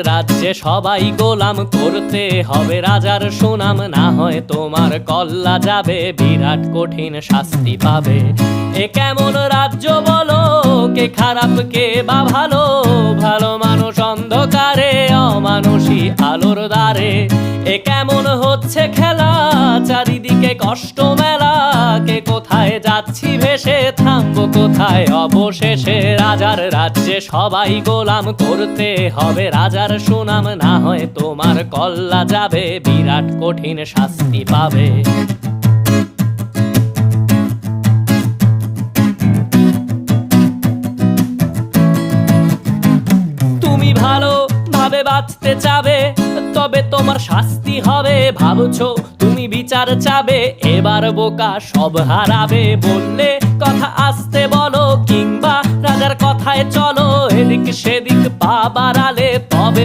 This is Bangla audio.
রাজ্যে সবাই গোলাম, করতে হবে রাজার সুনাম, না হয় তোমার কল্লা যাবে, বিরাট কঠিন শাস্তি পাবে। এ কেমন রাজ্য বলো, কে খারাপ কে বা ভালো, ভালো মানুষ অন্ধকারে, অমানুষী আলোর দ্বারে। এ কেমন হচ্ছে খেলা, চারিদিকে কষ্ট মেলা, কে কোথায় যাচ্ছি ভেসে, থামবো কোথায় অবশেষে। রাজার রাজ্যে সবাই গোলাম, করতে হবে রাজার সুনাম, না হয় তোমার কল্লা যাবে, বিরাট কঠিন শাস্তি পাবে। তুমি ভালো ভাবে বাঁচতে চাবে, তবে তোমার শাস্তি হবে। ভাবছো তুমি বিচার চাবে, এবার বোকা সব হারাবে। বললে কথা আসতে বলো, কিংবা রাজার কথায় চলো, এদিক সেদিক পা বাড়ালে তবে